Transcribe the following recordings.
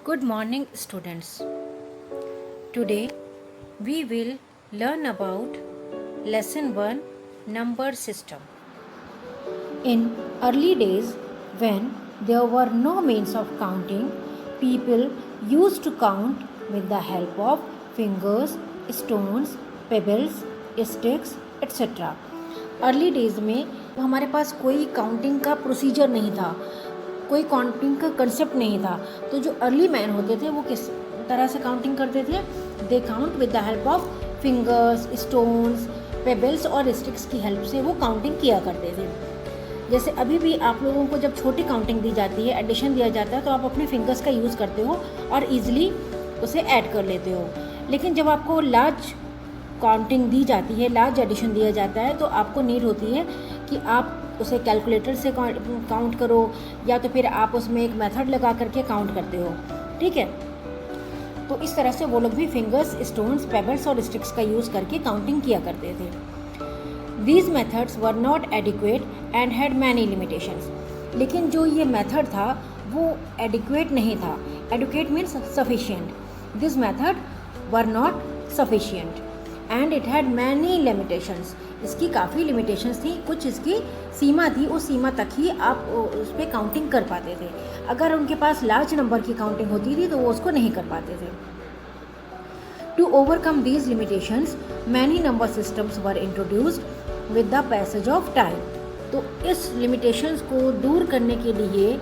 Good morning, students. Today we will learn about Lesson 1 Number System. In early days, when there were no means of counting, people used to count with the help of fingers, stones, pebbles, sticks, etc. Early days में हमारे पास कोई counting का procedure नहीं था, कोई counting का concept नहीं था। तो जो अर्ली मैन होते थे वो किस तरह से काउंटिंग करते थे? They count with the help of fingers, stones, pebbles और स्टिक्स की हेल्प से वो काउंटिंग किया करते थे। जैसे अभी भी आप लोगों को जब छोटी काउंटिंग दी जाती है, एडिशन दिया जाता है, तो आप अपने फिंगर्स का यूज़ करते हो और ईजिली उसे ऐड कर लेते हो। लेकिन जब आपको लार्ज काउंटिंग दी जाती है, लार्ज एडिशन दिया जाता है, तो आपको नीड होती है कि आप उसे कैलकुलेटर से काउंट करो या तो फिर आप उसमें एक मेथड लगा करके काउंट करते हो। ठीक है, तो इस तरह से वो लोग भी फिंगर्स, स्टोन्स, पेबल्स और स्टिक्स का यूज़ करके काउंटिंग किया करते थे। These methods were not adequate and had many limitations. लेकिन जो ये मेथड था वो एडिक्वेट नहीं था। Adequate means sufficient. This method were not sufficient and it had many limitations. इसकी काफ़ी लिमिटेशंस थी, कुछ इसकी सीमा थी, उस सीमा तक ही आप उस पर काउंटिंग कर पाते थे। अगर उनके पास लार्ज नंबर की काउंटिंग होती थी तो वो उसको नहीं कर पाते थे। To overcome these limitations many number systems were introduced with the passage of time. तो इस लिमिटेशंस को दूर करने के लिए,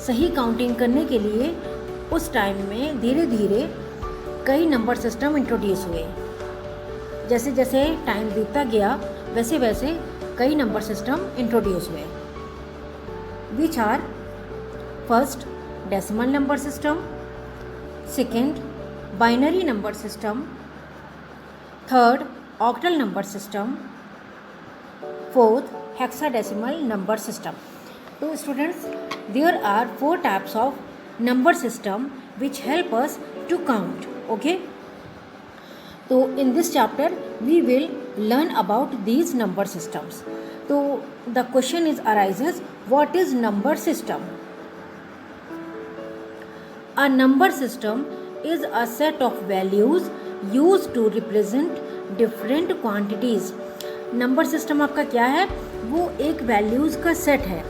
सही काउंटिंग करने के लिए उस टाइम में धीरे धीरे कई नंबर सिस्टम इंट्रोड्यूस हुए। जैसे जैसे टाइम बीतता गया वैसे वैसे कई नंबर सिस्टम इंट्रोड्यूस हुए, which are first decimal number system, second binary number system, third octal number system, fourth hexadecimal number system. तो students, there are 4 types of number system which help us to count. Okay, तो in this chapter we will learn about these number systems. So the question arises, what is number system? A number system is a set of values used to represent different quantities. Number system आपका क्या है? वो एक values का set है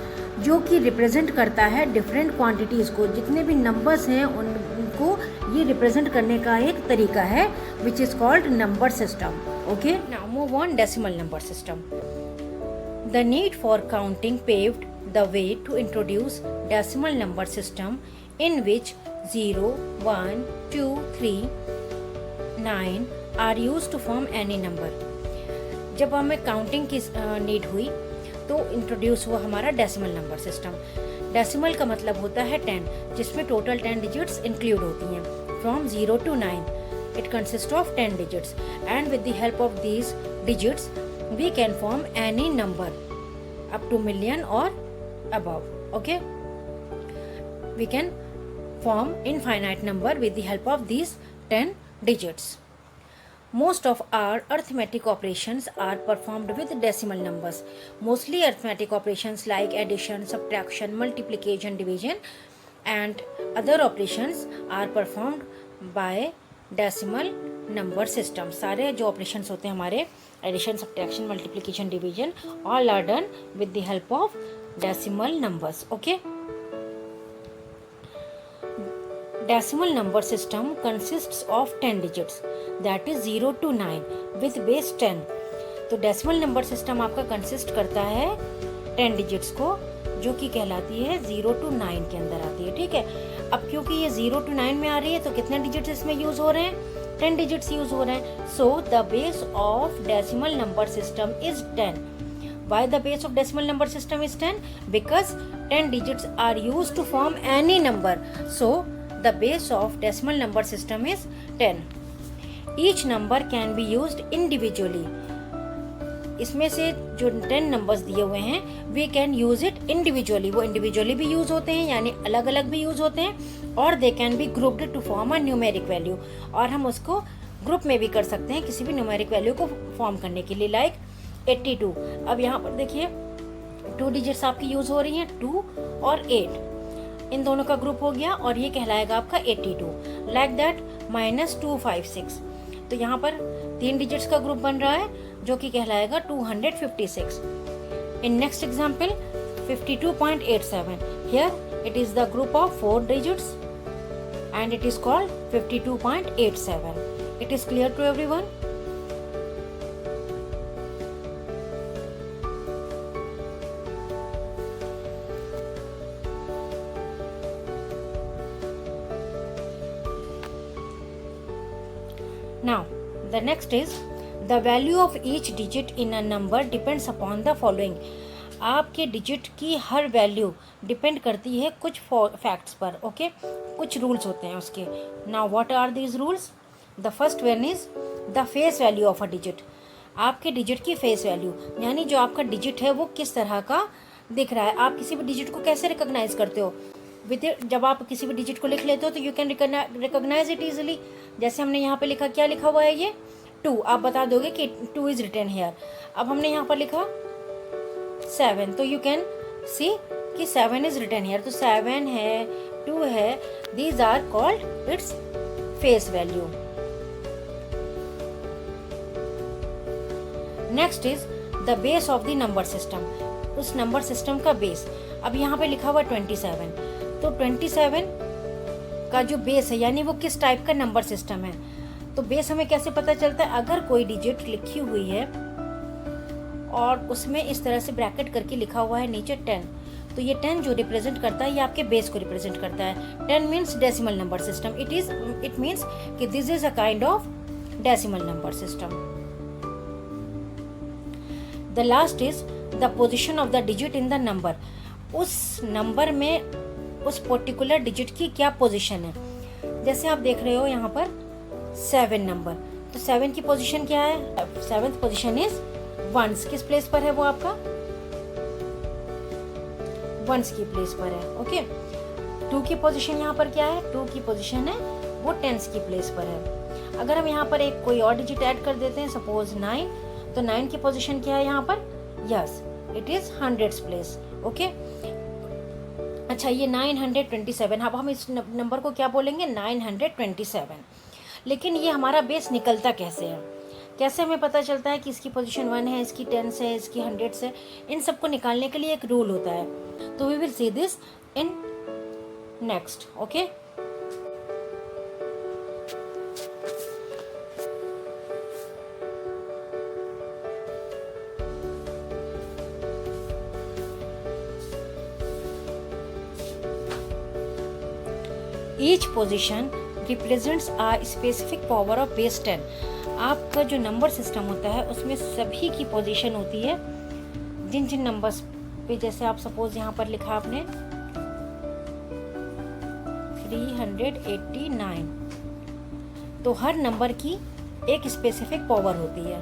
जो कि represent करता है डिफरेंट क्वांटिटीज़ को। जितने भी नंबर्स हैं उनको ये रिप्रेजेंट करने का एक तरीका है, which is called number system. Okay, now move on decimal number system. The need for counting paved the way to introduce decimal number system in which 0, 1, 2, 3, 9 are used to form any number. जब हमें counting की need हुई तो introduce हुआ हमारा decimal number system. Decimal का मतलब होता है 10, जिसमें टोटल 10 डिजिट्स इंक्लूड होती हैं, from 0 to 9। It consist of 10 digits and with the help of these digits we can form any number up to million और above. Okay, we can form infinite number with the help of these 10 digits. Most of our arithmetic operations are performed with decimal numbers. Mostly arithmetic operations like addition, subtraction, multiplication, division and other operations are performed by decimal number system. सारे जो operations होते हैं हमारे addition, subtraction, multiplication, division all are done with the help of decimal numbers. Okay. Decimal number system consists of 10 digits, that is 0 to 9 with base 10. तो decimal number system आपका consist करता है 10 digits को, जो कि कहलाती है 0 to 9 के अंदर आती है। ठीक है, अब क्योंकि ये 0 to 9 में आ रही है तो कितने डिजिट्स इसमें यूज हो रहे हैं? 10 डिजिट्स यूज हो रहे हैं। So the base of decimal number system is 10. Why the base of decimal number system is 10? Because 10 digits are used to form any number. So the base of decimal number system is 10. Each number can be used individually. इसमें से जो 10 numbers दिए हुए हैं we can use it individually. वो individually भी use होते हैं, यानी अलग अलग भी यूज़ होते हैं, और they can be grouped to form a numeric value. और हम उसको ग्रुप में भी कर सकते हैं किसी भी न्यूमेरिक वैल्यू को फॉर्म करने के लिए, लाइक 82। अब यहाँ पर देखिए 2 डिजिट्स आपकी यूज़ हो रही हैं, 2 और 8। इन दोनों का ग्रुप हो गया और ये कहलाएगा आपका 82। लाइक दैट -256, तो यहाँ पर 3 डिजिट्स का ग्रुप बन रहा है जो कि कहलाएगा 256। In next example 52.87, here it is the group of 4 digits and it is called 52.87. It is clear to everyone? Now, the next is the value of each digit in a number depends upon the following. आपके digit की हर value depend करती है कुछ facts पर, okay कुछ rules होते हैं उसके. Now what are these rules? The first one is the face value of a digit. आपके डिजिट की फेस वैल्यू, यानी जो आपका डिजिट है वो किस तरह का दिख रहा है. आप किसी भी डिजिट को कैसे रिकॉग्नाइज करते हो? जब आप किसी भी डिजिट को लिख लेते हो तो you can recognise it easily. जैसे हमने यहाँ पे लिखा, क्या लिखा हुआ है ये 2, आप बता दोगे कि 2 इज रिटन हेयर. अब हमने यहाँ पर लिखा 7, तो यू कैन सी कि 7 इज रिटन हेयर. तो 7 है, 2 है, these are called its face value. Next is the base of the number system. उस नंबर सिस्टम का बेस. अब यहाँ पे लिखा हुआ 27, तो 27 का जो बेस है यानी वो किस टाइप का नंबर सिस्टम है. तो बेस हमें कैसे पता चलता है? अगर कोई डिजिट लिखी हुई है और उसमें इस तरह से ब्रैकेट करके लिखा हुआ है नीचे 10, तो ये 10 जो रिप्रेजेंट करता है ये आपके बेस को रिप्रेजेंट करता है. 10 means decimal number system. It means कि this is a kind of decimal number system. The last is the position of the digit in the number. उस नंबर में उस पर्टिकुलर डिजिट की क्या पोजीशन है. जैसे आप देख रहे हो यहाँ पर 7 नंबर, तो 7 की पोजीशन क्या है? 7th position is once. किस प्लेस पर है वो आपका? वंस की प्लेस पर है. ओके. 2 की पोजीशन यहाँ पर क्या है? 2 की पोजीशन है वो टेंस की प्लेस पर है. अगर हम यहाँ पर एक कोई और डिजिट ऐड कर देते हैं, सपोज 9, तो 9 की पोजीशन क्या है यहाँ पर? Yes, it is 100th place. Okay. अच्छा, ये 927. अब हम इस नंबर को क्या बोलेंगे? 927. लेकिन ये हमारा बेस निकलता कैसे है? कैसे हमें पता चलता है कि इसकी पोजीशन 1 है, इसकी 10 है, इसकी 100 है? इन सबको निकालने के लिए एक रूल होता है. तो we will see this in next. Okay. Each position represents a specific power of base 10. आपका जो नंबर सिस्टम होता है उसमें सभी की पोजीशन होती है जिन जिन नंबर्स पे. जैसे आप सपोज यहाँ पर लिखा आपने 389, तो हर नंबर की एक स्पेसिफिक पावर होती है.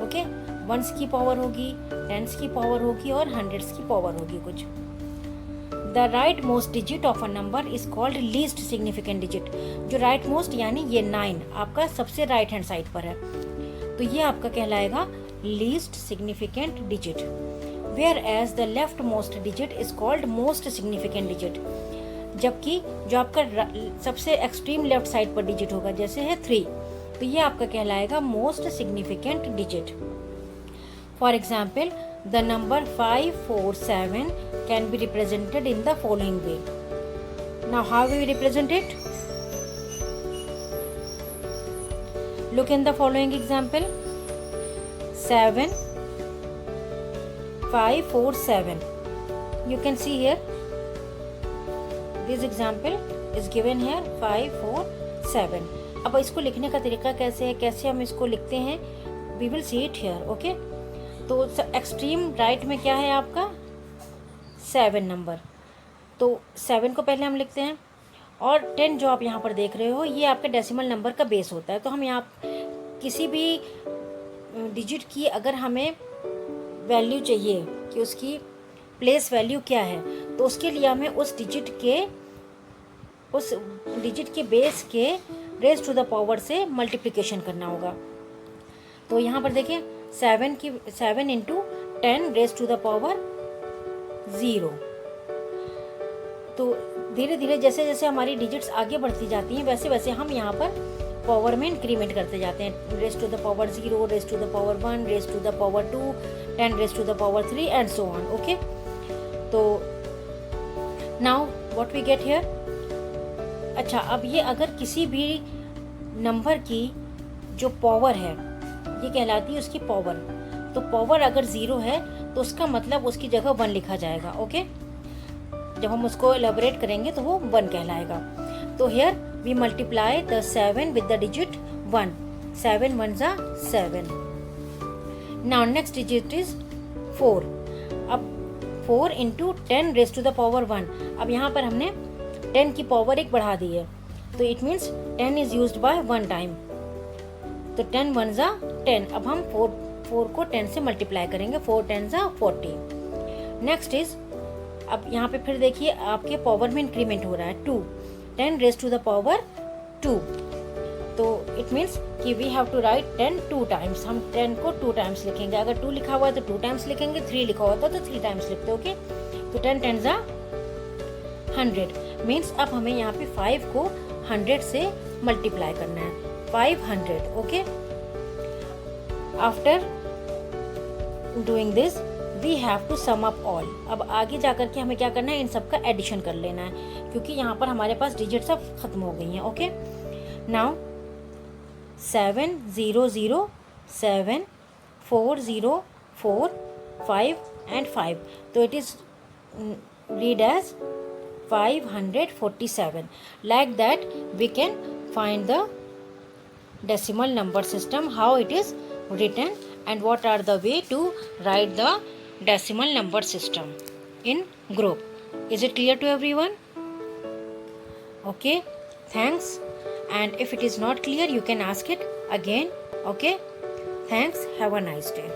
ओके. वंस की पावर होगी, टेंस की पावर होगी और हंड्रेड्स की पावर होगी कुछ. The right most digit of a number is called least significant digit. जो राइट मोस्ट यानी ये 9 आपका सबसे राइट हैंड साइड पर है, तो ये आपका कहलाएगा least significant digit. Whereas the left most digit is called most significant digit. जबकि जो आपका सबसे एक्सट्रीम लेफ्ट साइड पर डिजिट होगा, जैसे है 3, तो ये आपका कहलाएगा most significant digit. For example, the number 547 can be represented in the following way. Now how we represent it? Look in the following example. 7 5 4 7. You can see here this example is given here 5 4 7. अब इसको लिखने का तरीका कैसे है, कैसे हम इसको लिखते हैं? We will see it here. Okay. तो एक्सट्रीम राइट में क्या है आपका? 7 नंबर. तो 7 को पहले हम लिखते हैं, और 10 जो आप यहाँ पर देख रहे हो ये आपका डेसिमल नंबर का बेस होता है. तो हम यहाँ किसी भी डिजिट की अगर हमें वैल्यू चाहिए कि उसकी प्लेस वैल्यू क्या है, तो उसके लिए हमें उस डिजिट के बेस के रेज टू द पावर से मल्टीप्लिकेशन करना होगा. तो यहाँ पर देखिए 7 into 10 raise to the power 0. तो धीरे धीरे जैसे जैसे हमारी डिजिट्स आगे बढ़ती जाती हैं वैसे वैसे हम यहाँ पर पावर में इंक्रीमेंट करते जाते हैं। Raise to the power 0, raise to the power 1, raise to the power 2, 10 raise to the power 3 and so on. Okay, तो now what we get here. अच्छा, अब ये अगर किसी भी नंबर की जो पावर है ये कहलाती है उसकी पावर। तो पावर अगर 0 है तो उसका मतलब उसकी जगह 1 लिखा जाएगा। ओके, जब हम उसको एलेबोरेट करेंगे तो वो 1 कहलाएगा। तो here we multiply the 7 with the digit 1। 7 1s are 7। Now next digit is 4। अब 4 into 10 raise to the power 1। अब यहाँ पर हमने 10 की पावर 1 बढ़ा दी है, तो it means 10 is used by 1 time. तो 10 1s are 10। अब हम 4 को 10 से मल्टीप्लाई करेंगे। 4 10s are 40। नेक्स्ट इज, अब यहाँ पे फिर देखिए आपके पावर में इंक्रीमेंट हो रहा है 2। 10 रेस टू द पावर 2। तो इट मीन्स कि we have to write 10 2 times. हम 10 को 2 टाइम्स लिखेंगे। अगर 2 लिखा हुआ है तो 2 टाइम्स लिखेंगे, 3 लिखा हुआ था तो 3 टाइम्स लिखते। ओके, तो 10 10s are 100। मीन्स अब हमें यहाँ पे 5 को 100 से मल्टीप्लाई करना है। 500। Okay, after doing this we have to sum up all. अब आगे जाकर के हमें क्या करना है, इन सब का एडिशन कर लेना है, क्योंकि यहाँ पर हमारे पास डिजिट सब खत्म हो गई हैं। Okay, now 7 0 0 7 4 0 4 5 and 5। तो it is read as 547. Like that we can find the decimal number system, how it is written, and what are the way to write the decimal number system in group. Is it clear to everyone? Okay, thanks. And if it is not clear you can ask it again. Okay, thanks. Have a nice day.